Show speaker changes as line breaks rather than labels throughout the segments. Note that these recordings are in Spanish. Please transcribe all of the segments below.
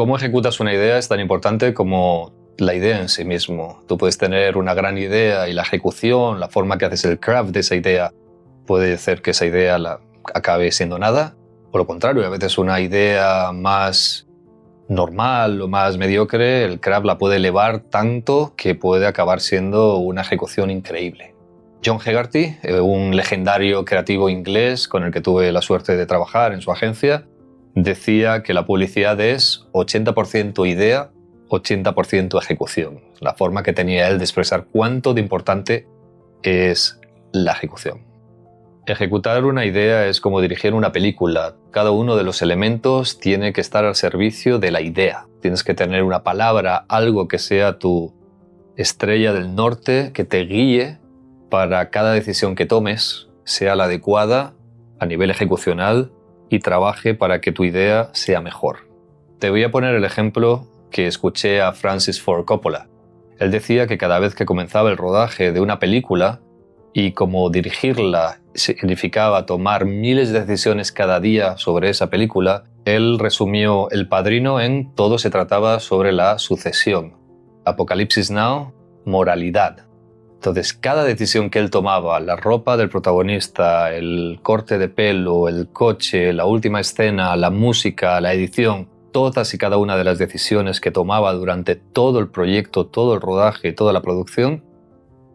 Cómo ejecutas una idea es tan importante como la idea en sí mismo. Tú puedes tener una gran idea y la ejecución, la forma que haces el craft de esa idea, puede hacer que esa idea acabe siendo nada. Por lo contrario, a veces una idea más normal o más mediocre, el craft la puede elevar tanto que puede acabar siendo una ejecución increíble. John Hegarty, un legendario creativo inglés con el que tuve la suerte de trabajar en su agencia, decía que la publicidad es 80% idea, 80% ejecución. La forma que tenía él de expresar cuánto de importante es la ejecución. Ejecutar una idea es como dirigir una película. Cada uno de los elementos tiene que estar al servicio de la idea. Tienes que tener una palabra, algo que sea tu estrella del norte, que te guíe para cada decisión que tomes, sea la adecuada a nivel ejecucional y trabaje para que tu idea sea mejor. Te voy a poner el ejemplo que escuché a Francis Ford Coppola. Él decía que cada vez que comenzaba el rodaje de una película y como dirigirla significaba tomar miles de decisiones cada día sobre esa película, él resumió El Padrino en todo se trataba sobre la sucesión. Apocalipsis Now, moralidad. Entonces, cada decisión que él tomaba, la ropa del protagonista, el corte de pelo, el coche, la última escena, la música, la edición, todas y cada una de las decisiones que tomaba durante todo el proyecto, todo el rodaje, toda la producción,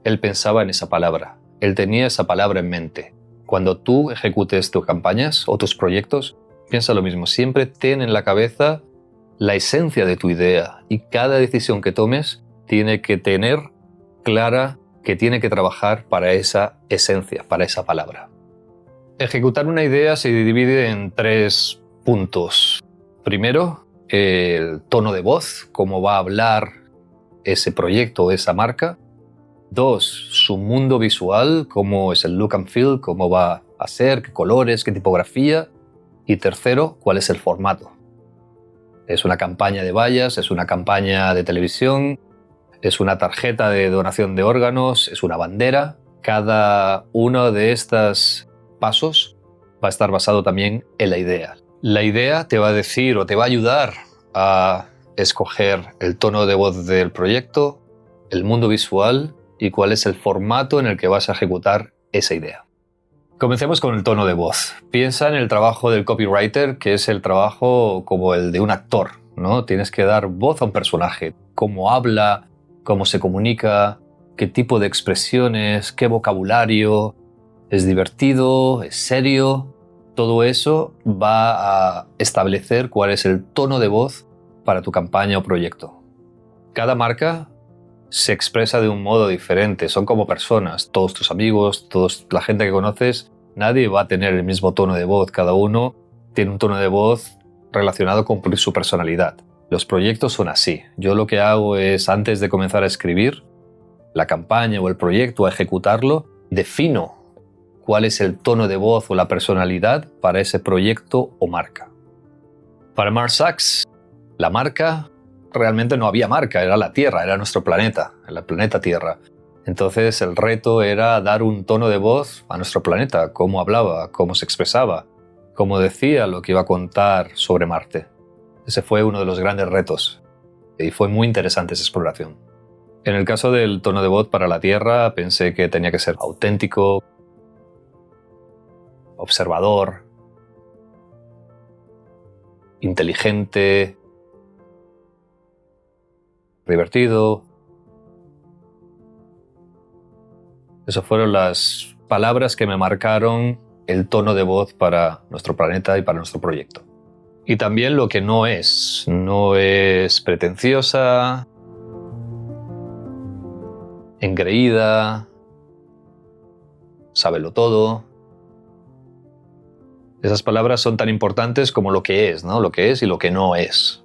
él pensaba en esa palabra. Él tenía esa palabra en mente. Cuando tú ejecutes tus campañas o tus proyectos, piensa lo mismo. Siempre ten en la cabeza la esencia de tu idea y cada decisión que tomes tiene que tener clara que tiene que trabajar para esa esencia, para esa palabra. Ejecutar una idea se divide en 3 puntos. Primero, el tono de voz, cómo va a hablar ese proyecto o esa marca. 2, su mundo visual, cómo es el look and feel, cómo va a ser, qué colores, qué tipografía. Y tercero, cuál es el formato. ¿Es una campaña de vallas? ¿Es una campaña de televisión? ¿Es una tarjeta de donación de órganos? ¿Es una bandera? Cada uno de estos pasos va a estar basado también en la idea. La idea te va a decir o te va a ayudar a escoger el tono de voz del proyecto, el mundo visual y cuál es el formato en el que vas a ejecutar esa idea. Comencemos con el tono de voz. Piensa en el trabajo del copywriter, que es el trabajo como el de un actor, ¿no? Tienes que dar voz a un personaje, cómo habla, cómo se comunica, qué tipo de expresiones, qué vocabulario, es divertido, es serio. Todo eso va a establecer cuál es el tono de voz para tu campaña o proyecto. Cada marca se expresa de un modo diferente, son como personas, todos tus amigos, toda la gente que conoces, nadie va a tener el mismo tono de voz, cada uno tiene un tono de voz relacionado con su personalidad. Los proyectos son así. Yo lo que hago es, antes de comenzar a escribir la campaña o el proyecto, a ejecutarlo, defino cuál es el tono de voz o la personalidad para ese proyecto o marca. Para Mars Sachs, la marca, realmente no había marca, era la Tierra, era nuestro planeta, el planeta Tierra. Entonces el reto era dar un tono de voz a nuestro planeta, cómo hablaba, cómo se expresaba, cómo decía lo que iba a contar sobre Marte. Ese fue uno de los grandes retos y fue muy interesante esa exploración. En el caso del tono de voz para la Tierra, pensé que tenía que ser auténtico, observador, inteligente, divertido. Esas fueron las palabras que me marcaron el tono de voz para nuestro planeta y para nuestro proyecto. Y también lo que no es pretenciosa, engreída, sábelo todo. Esas palabras son tan importantes como lo que es, ¿no? Lo que es y lo que no es.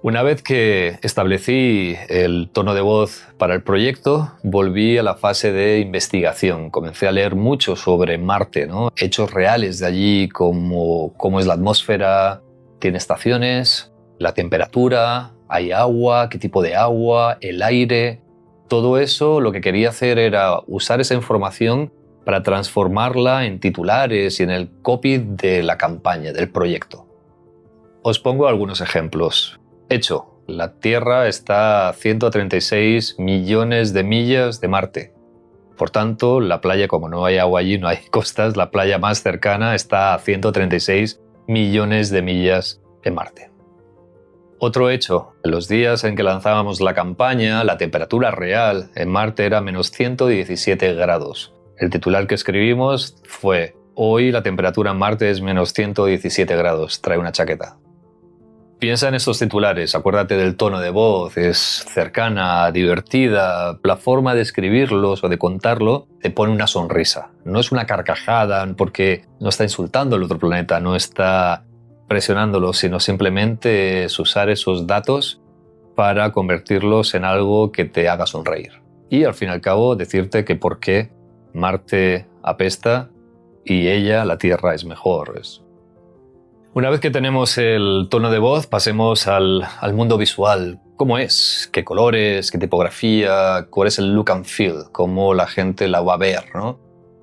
Una vez que establecí el tono de voz para el proyecto, volví a la fase de investigación. Comencé a leer mucho sobre Marte, ¿no? Hechos reales de allí, como cómo es la atmósfera, tiene estaciones, la temperatura, hay agua, qué tipo de agua, el aire. Todo eso lo que quería hacer era usar esa información para transformarla en titulares y en el copy de la campaña, del proyecto. Os pongo algunos ejemplos. Hecho, la Tierra está a 136 millones de millas de Marte. Por tanto, la playa, como no hay agua allí, no hay costas, la playa más cercana está a 136 millones de millas de Marte. Otro hecho, en los días en que lanzábamos la campaña, la temperatura real en Marte era menos 117 grados. El titular que escribimos fue: hoy la temperatura en Marte es menos 117 grados, trae una chaqueta. Piensa en estos titulares, acuérdate del tono de voz, es cercana, divertida, la forma de escribirlos o de contarlo te pone una sonrisa. No es una carcajada porque no está insultando al otro planeta, no está presionándolo, sino simplemente es usar esos datos para convertirlos en algo que te haga sonreír. Y al fin y al cabo decirte que por qué Marte apesta y ella, la Tierra, es mejor. Una vez que tenemos el tono de voz, pasemos al mundo visual. ¿Cómo es? ¿Qué colores? ¿Qué tipografía? ¿Cuál es el look and feel? ¿Cómo la gente la va a ver, ¿no?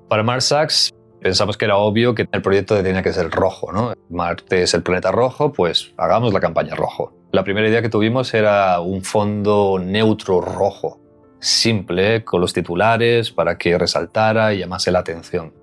Para Mars Sachs pensamos que era obvio que el proyecto tenía que ser rojo, ¿no? Marte es el planeta rojo, pues hagamos la campaña rojo. La primera idea que tuvimos era un fondo neutro rojo, simple, con los titulares para que resaltara y llamase la atención.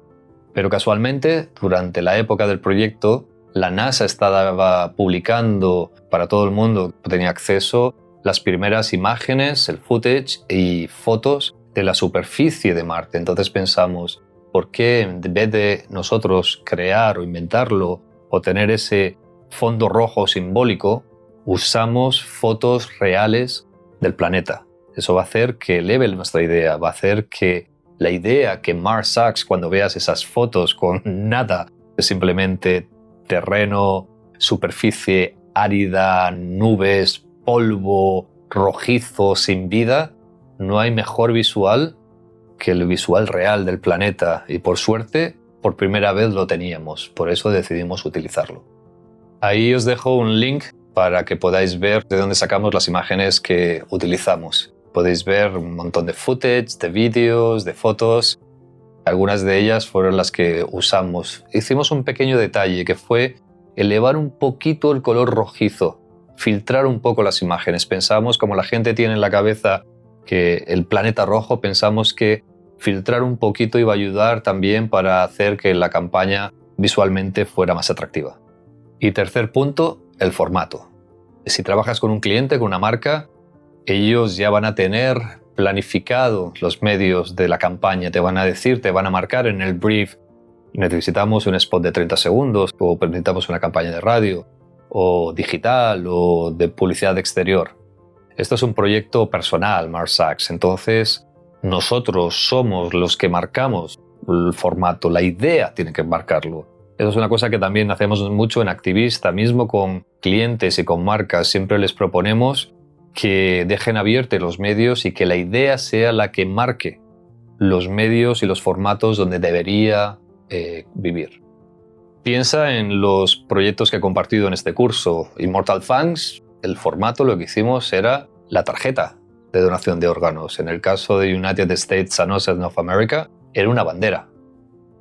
Pero casualmente, durante la época del proyecto, la NASA estaba publicando para todo el mundo que tenía acceso las primeras imágenes, el footage y fotos de la superficie de Marte. Entonces pensamos, ¿por qué en vez de nosotros crear o inventarlo o tener ese fondo rojo simbólico, usamos fotos reales del planeta? Eso va a hacer que eleve nuestra idea, va a hacer que la idea que Mars Sachs, cuando veas esas fotos con nada, es simplemente terreno, superficie árida, nubes, polvo, rojizo, sin vida, no hay mejor visual que el visual real del planeta y por suerte, por primera vez lo teníamos, por eso decidimos utilizarlo. Ahí os dejo un link para que podáis ver de dónde sacamos las imágenes que utilizamos. Podéis ver un montón de footage, de vídeos, de fotos. Algunas de ellas fueron las que usamos. Hicimos un pequeño detalle que fue elevar un poquito el color rojizo, filtrar un poco las imágenes. Pensamos, como la gente tiene en la cabeza que el planeta rojo, pensamos que filtrar un poquito iba a ayudar también para hacer que la campaña visualmente fuera más atractiva. Y tercer punto, el formato. Si trabajas con un cliente, con una marca, ellos ya van a tener planificado los medios de la campaña, te van a decir, te van a marcar en el brief, necesitamos un spot de 30 segundos o necesitamos una campaña de radio o digital o de publicidad exterior. Esto es un proyecto personal, Mars Sachs, entonces nosotros somos los que marcamos el formato, la idea tiene que marcarlo. Eso es una cosa que también hacemos mucho en Activista, mismo con clientes y con marcas, siempre les proponemos que dejen abiertos los medios y que la idea sea la que marque los medios y los formatos donde debería vivir. Piensa en los proyectos que he compartido en este curso. Immortal Funds, el formato, lo que hicimos era la tarjeta de donación de órganos. En el caso de United States Sanosa of America, era una bandera.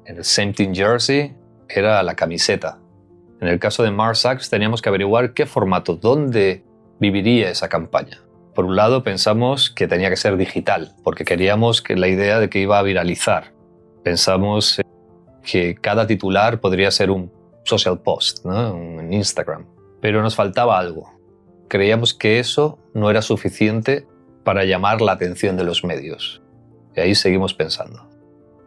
En el Same Team Jersey era la camiseta. En el caso de Mars Sachs teníamos que averiguar qué formato, dónde viviría esa campaña. Por un lado pensamos que tenía que ser digital, porque queríamos que la idea de que iba a viralizar. Pensamos que cada titular podría ser un social post, ¿no? En Instagram. Pero nos faltaba algo. Creíamos que eso no era suficiente para llamar la atención de los medios. Y ahí seguimos pensando.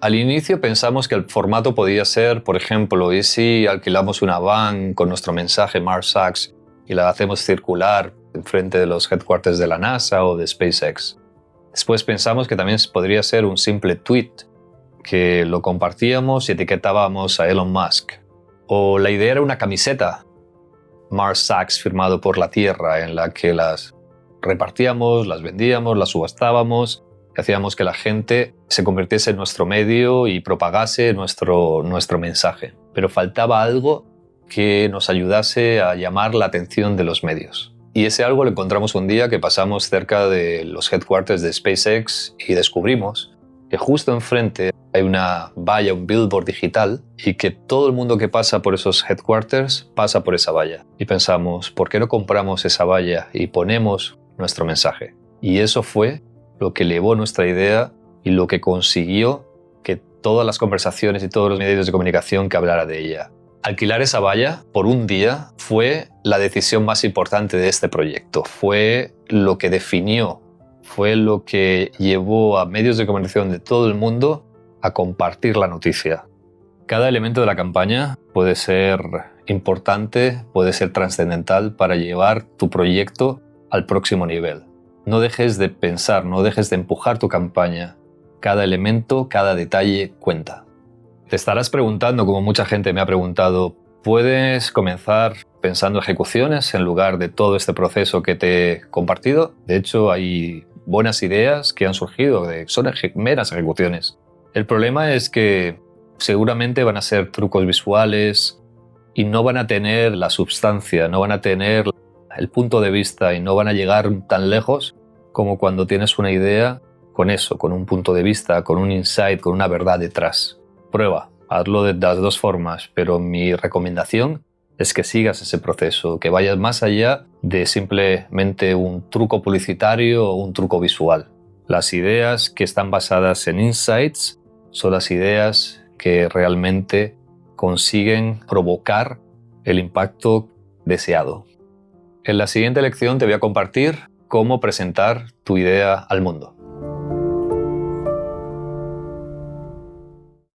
Al inicio pensamos que el formato podía ser, por ejemplo, ¿y si alquilamos una van con nuestro mensaje Mars Sachs y la hacemos circular enfrente de los headquarters de la NASA o de SpaceX? Después pensamos que también podría ser un simple tweet, que lo compartíamos y etiquetábamos a Elon Musk. O la idea era una camiseta, Mars Sachs firmado por la Tierra, en la que las repartíamos, las vendíamos, las subastábamos, y hacíamos que la gente se convirtiese en nuestro medio y propagase nuestro mensaje. Pero faltaba algo que nos ayudase a llamar la atención de los medios. Y ese algo lo encontramos un día que pasamos cerca de los headquarters de SpaceX y descubrimos que justo enfrente hay una valla, un billboard digital, y que todo el mundo que pasa por esos headquarters pasa por esa valla. Y pensamos, ¿por qué no compramos esa valla y ponemos nuestro mensaje? Y eso fue lo que elevó nuestra idea y lo que consiguió que todas las conversaciones y todos los medios de comunicación que hablara de ella. Alquilar esa valla por un día fue la decisión más importante de este proyecto. Fue lo que definió, fue lo que llevó a medios de comunicación de todo el mundo a compartir la noticia. Cada elemento de la campaña puede ser importante, puede ser trascendental para llevar tu proyecto al próximo nivel. No dejes de pensar, no dejes de empujar tu campaña. Cada elemento, cada detalle cuenta. Te estarás preguntando, como mucha gente me ha preguntado, ¿puedes comenzar pensando ejecuciones en lugar de todo este proceso que te he compartido? De hecho, hay buenas ideas que han surgido, son meras ejecuciones. El problema es que seguramente van a ser trucos visuales y no van a tener la substancia, no van a tener el punto de vista y no van a llegar tan lejos como cuando tienes una idea con eso, con un punto de vista, con un insight, con una verdad detrás. Prueba, hazlo de las dos formas, pero mi recomendación es que sigas ese proceso, que vayas más allá de simplemente un truco publicitario o un truco visual. Las ideas que están basadas en insights son las ideas que realmente consiguen provocar el impacto deseado. En la siguiente lección te voy a compartir cómo presentar tu idea al mundo.